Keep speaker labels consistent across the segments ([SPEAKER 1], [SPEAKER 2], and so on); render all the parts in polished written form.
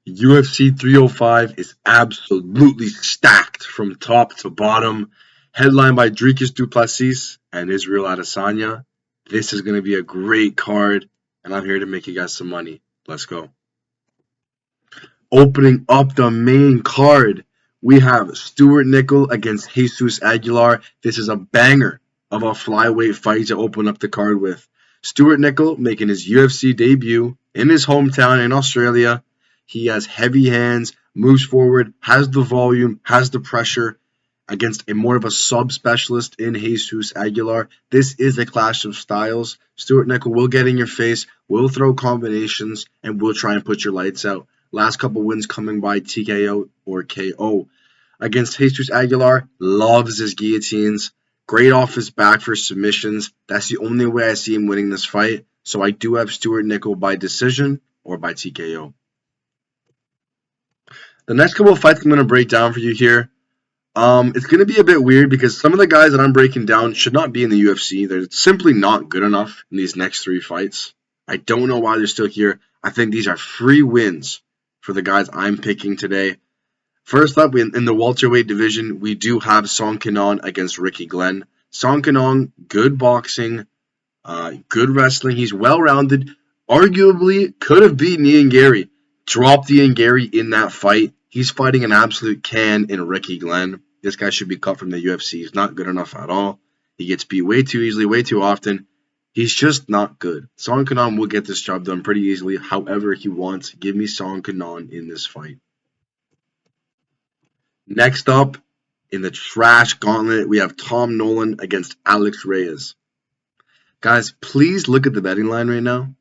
[SPEAKER 1] UFC 305 is absolutely stacked from top to bottom. Headlined by Dricus du Plessis and Israel Adesanya. This is going to be a great card, and I'm here to make you guys some money. Let's go. Opening up the main card, we have Stuart Nickel against Jesus Aguilar. This is a banger of a flyweight fight to open up the card with. Stuart Nickel making his UFC debut in his hometown in Australia. He has heavy hands, moves forward, has the volume, has the pressure against a more of a sub-specialist in Jesus Aguilar. This is a clash of styles. Stuart Nickel will get in your face, will throw combinations, and will try and put your lights out. Last couple wins coming by TKO or KO. Against Jesus Aguilar, loves his guillotines. Great off his back for submissions. That's the only way I see him winning this fight. So I do have Stuart Nickel by decision or by TKO. The next couple of fights I'm going to break down for you here. It's going to be a bit weird because some of the guys that I'm breaking down should not be in the UFC. They're simply not good enough in these next three fights. I don't know why they're still here. I think these are free wins for the guys I'm picking today. First up, in the welterweight division, we do have Song Kenan against Ricky Glenn. Song Kenan, good boxing, good wrestling. He's well-rounded. Arguably, could have beaten Ian Gary. Dropped Ian Gary in that fight. He's fighting an absolute can in Ricky Glenn. This guy should be cut from the UFC. He's not good enough at all. He gets beat way too easily, way too often. He's just not good. Song Kenan will get this job done pretty easily, however he wants. Give me Song Kenan in this fight. Next up, in the trash gauntlet, we have Tom Nolan against Alex Reyes. Guys, please look at the betting line right now.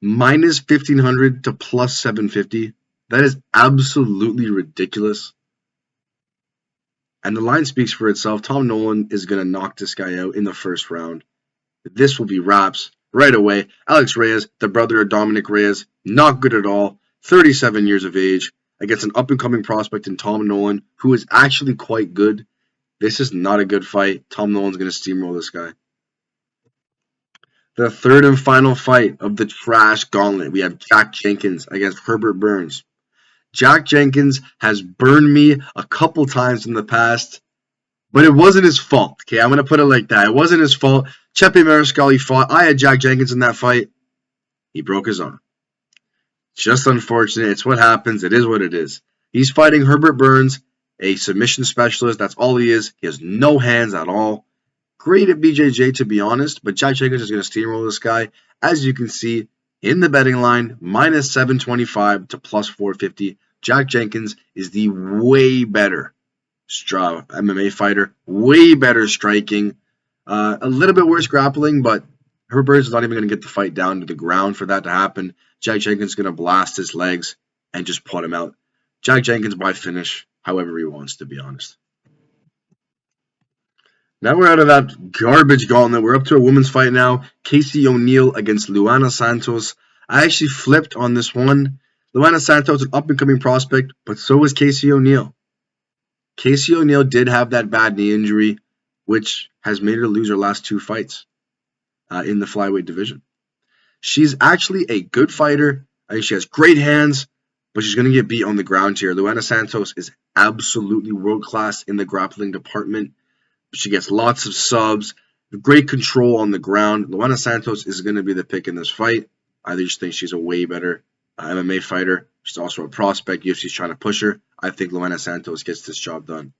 [SPEAKER 1] Minus 1,500 to plus 750. That is absolutely ridiculous. And the line speaks for itself. Tom Nolan is going to knock this guy out in the first round. This will be wraps right away. Alex Reyes, the brother of Dominic Reyes, not good at all. 37 years of age against an up-and-coming prospect in Tom Nolan, who is actually quite good. This is not a good fight. Tom Nolan's going to steamroll this guy. The third and final fight of the trash gauntlet, we have Jack Jenkins against Herbert Burns. Jack Jenkins has burned me a couple times in the past, but it wasn't his fault. Okay, I'm going to put it like that. It wasn't his fault. Chepe Mariscali fought. I had Jack Jenkins in that fight. He broke his arm. Just unfortunate. It's what happens. It is what it is. He's fighting Herbert Burns, a submission specialist. That's all he is. He has no hands at all. Great at BJJ, to be honest, but Jack Jenkins is going to steamroll this guy. As you can see in the betting line, minus 725 to plus 450. Jack Jenkins is the way better MMA fighter, way better striking, a little bit worse grappling, but Herbert Burns is not even going to get the fight down to the ground for that to happen. Jack Jenkins is going to blast his legs and just put him out. Jack Jenkins by finish, however he wants, to be honest. Now we're out of that garbage gauntlet. We're up to a women's fight now. Casey O'Neill against Luana Santos. I actually flipped on this one. Luana Santos is an up-and-coming prospect, but so is Casey O'Neill. Casey O'Neill did have that bad knee injury, which has made her lose her last two fights in the flyweight division. She's actually a good fighter. I think she has great hands, but she's going to get beat on the ground here. Luana Santos is absolutely world-class in the grappling department. She gets lots of subs, great control on the ground. Luana Santos is going to be the pick in this fight. I just think she's a way better MMA fighter. She's also a prospect. UFC's trying to push her. I think Luana Santos gets this job done.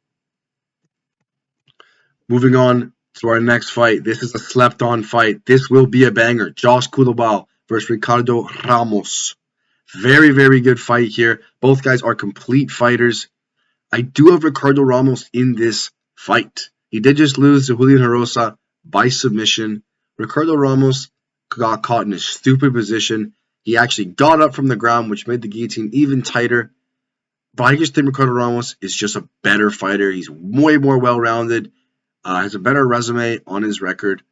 [SPEAKER 1] Moving on to our next fight. This is a slept-on fight. This will be a banger. Josh Culibao versus Ricardo Ramos. Very, very good fight here. Both guys are complete fighters. I do have Ricardo Ramos in this fight. He did just lose to Julian Hirosa by submission. Ricardo Ramos got caught in a stupid position. He actually got up from the ground, which made the guillotine even tighter. But I just think Ricardo Ramos is just a better fighter. He's way more well-rounded, has a better resume on his record,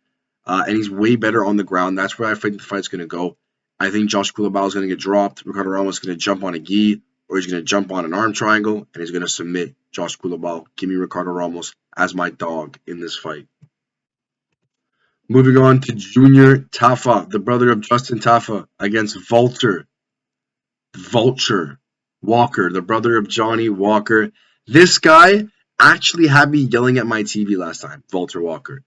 [SPEAKER 1] and he's way better on the ground. That's where I think the fight's going to go. I think Josh Culibao is going to get dropped. Ricardo Ramos is going to jump on a gi, or he's going to jump on an arm triangle, and he's going to submit Josh Culibao. Give me Ricardo Ramos as my dog in this fight. Moving on to Junior Tafa, the brother of Justin Tafa, against Vulture. Walker, the brother of Johnny Walker. This guy actually had me yelling at my TV last time, Walter Walker.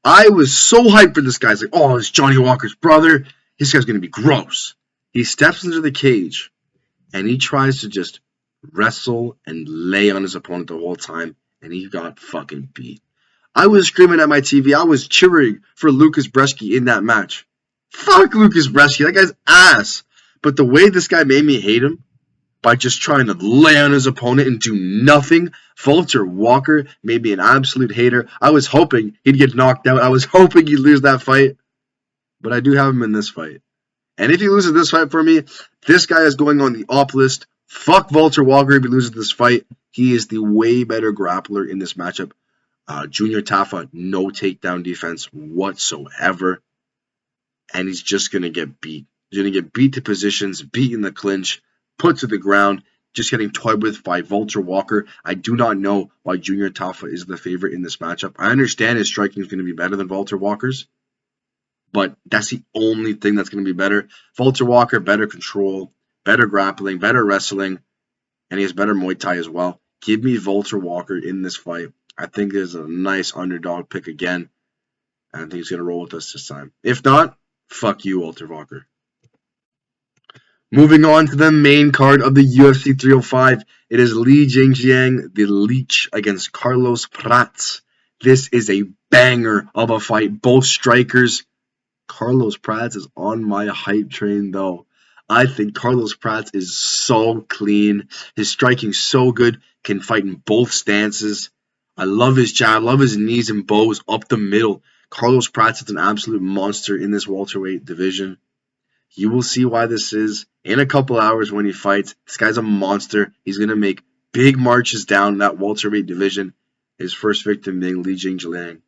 [SPEAKER 1] I was so hyped for this guy. It's like, oh, it's Johnny Walker's brother. This guy's going to be gross. He steps into the cage and he tries to just wrestle and lay on his opponent the whole time, and he got fucking beat. I was screaming at my TV. I was cheering for Lucas Bresky in that match. Fuck Lucas Bresky. That guy's ass. But the way this guy made me hate him by just trying to lay on his opponent and do nothing, Walter Walker made me an absolute hater. I was hoping he'd get knocked out. I was hoping he'd lose that fight. But I do have him in this fight. And if he loses this fight for me, this guy is going on the op list. Fuck Walter Walker if he loses this fight. He is the way better grappler in this matchup. Junior Tafa, no takedown defense whatsoever. And he's just going to get beat. He's going to get beat to positions, beat in the clinch, put to the ground, just getting toyed with by Walter Walker. I do not know why Junior Tafa is the favorite in this matchup. I understand his striking is going to be better than Walter Walker's, but that's the only thing that's going to be better. Walter Walker, better control, better grappling, better wrestling, and he has better Muay Thai as well. Give me Walter Walker in this fight. I think there's a nice underdog pick again, and I think he's going to roll with us this time. If not, fuck you, Walter Walker. Moving on to the main card of the UFC 305, it is Li Jingliang, the Leech, against Carlos Prats. This is a banger of a fight. Both strikers. Carlos Prats is on my hype train, though. I think Carlos Prats is so clean. His striking so good. Can fight in both stances. I love his jab. Love his knees and bows up the middle. Carlos Prats is an absolute monster in this welterweight division. You will see why this is in a couple hours when he fights. This guy's a monster. He's going to make big marches down that welterweight division. His first victim being Li Jingliang.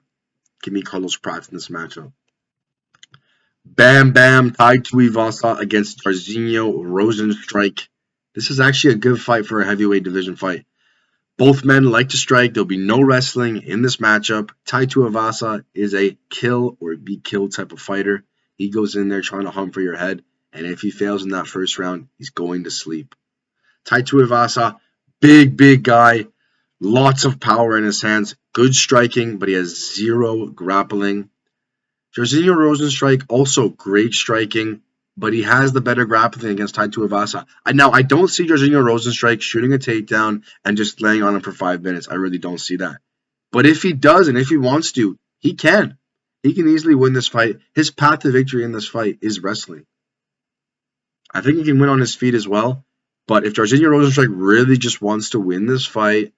[SPEAKER 1] Give me Carlos Prats in this matchup. Bam Bam Tai Tuivasa against Jairzinho Rozenstruik. This is actually a good fight for a heavyweight division fight. Both men like to strike. There'll be no wrestling in this matchup. Tai Tuivasa is a kill or be killed type of fighter. He goes in there trying to hunt for your head, and if he fails in that first round, he's going to sleep. Tai Tuivasa, big guy, lots of power in his hands, good striking, but he has zero grappling. Jairzinho Rozenstruik, also great striking, but he has the better grappling against Tai Tuivasa. Now, I don't see Jairzinho Rozenstruik shooting a takedown and just laying on him for 5 minutes. I really don't see that. But if he does and if he wants to, he can. He can easily win this fight. His path to victory in this fight is wrestling. I think he can win on his feet as well. But if Jairzinho Rozenstruik really just wants to win this fight,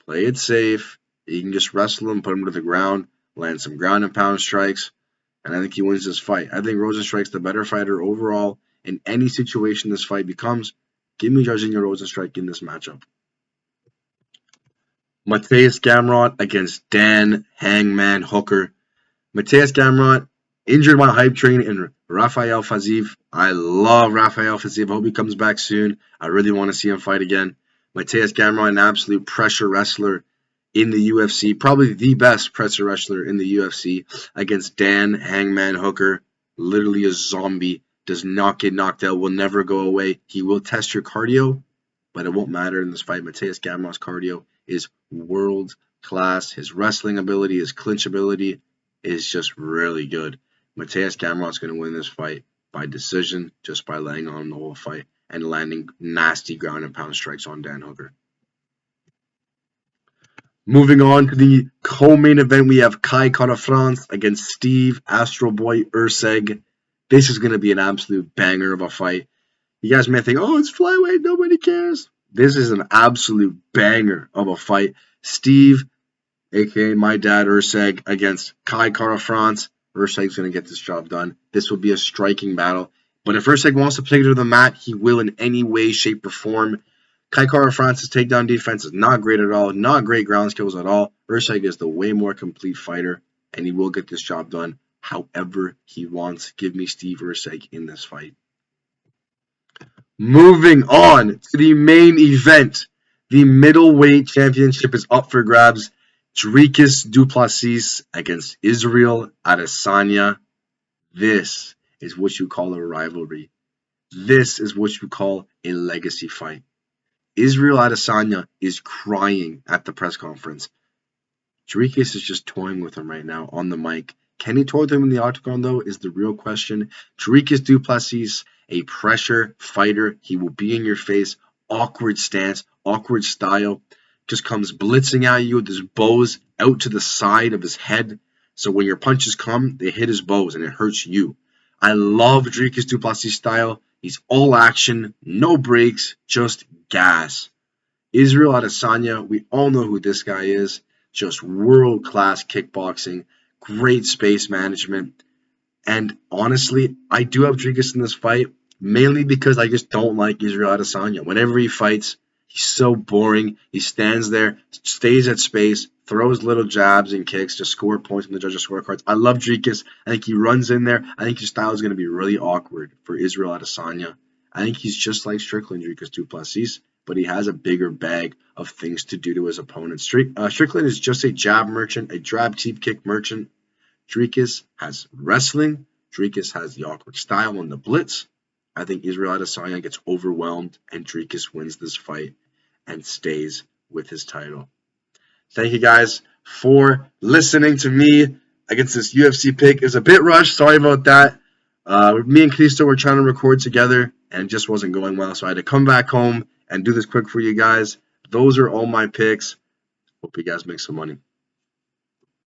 [SPEAKER 1] play it safe, he can just wrestle him, put him to the ground, land some ground and pound strikes, and I think he wins this fight. I think Rozenstruik's the better fighter overall in any situation this fight becomes. Give me Jairzinho Rozenstruik in this matchup. Mateusz Gamrot against Dan Hangman Hooker. Mateusz Gamrot injured my hype train in Rafael Fiziev. I love Rafael Fiziev. I hope he comes back soon. I really want to see him fight again. Mateusz Gamrot, an absolute pressure wrestler in the UFC, probably the best pressure wrestler in the UFC, against Dan Hangman Hooker, literally a zombie, does not get knocked out, will never go away. He will test your cardio, but it won't matter in this fight. Mateusz Gamrot's cardio is world class. His wrestling ability, his clinch ability is just really good. Mateusz Gamrot's going to win this fight by decision, just by laying on the whole fight and landing nasty ground and pound strikes on Dan Hooker. Moving on to the co-main event, we have Kai Kara-France against Steve Astro Boy Erceg. This is going to be an absolute banger of a fight. You guys may think, oh, it's flyweight, nobody cares. This is an absolute banger of a fight. Steve, aka my dad Erceg, against Kai Kara-France. Erceg's going to get this job done. This will be a striking battle. But if Erceg wants to take it to the mat, he will in any way, shape, or form. Kai Kara-France's takedown defense is not great at all, not great ground skills at all. Erceg is the way more complete fighter, and he will get this job done however he wants. Give me Steve Erceg in this fight. Moving on to the main event. The middleweight championship is up for grabs. Dricus du Plessis against Israel Adesanya. This is what you call a rivalry. This is what you call a legacy fight. Israel Adesanya is crying at the press conference. Dricus is just toying with him right now on the mic. Can he toy with him in the octagon, though, is the real question. Dricus du Plessis, a pressure fighter. He will be in your face. Awkward stance, awkward style. Just comes blitzing at you with his bows out to the side of his head. So when your punches come, they hit his bows and it hurts you. I love Dricus du Plessis' style. He's all action, no breaks, just gas. Israel Adesanya, we all know who this guy is. Just world-class kickboxing, great space management. And honestly, I do have Dricus in this fight, mainly because I just don't like Israel Adesanya. Whenever he fights, he's so boring. He stands there, stays at space, throws little jabs and kicks to score points on the judges' scorecards. I love Dricus. I think he runs in there. I think his style is going to be really awkward for Israel Adesanya. I think he's just like Strickland, Dricus du Plessis, but he has a bigger bag of things to do to his opponent. Strickland is just a jab merchant, a jab teep kick merchant. Dricus has wrestling. Dricus has the awkward style and the blitz. I think Israel Adesanya gets overwhelmed and Dricus wins this fight and stays with his title. Thank you guys for listening to me against this UFC pick. It was a bit rushed. Sorry about that. Me and Cristo were trying to record together and it just wasn't going well. So I had to come back home and do this quick for you guys. Those are all my picks. Hope you guys make some money.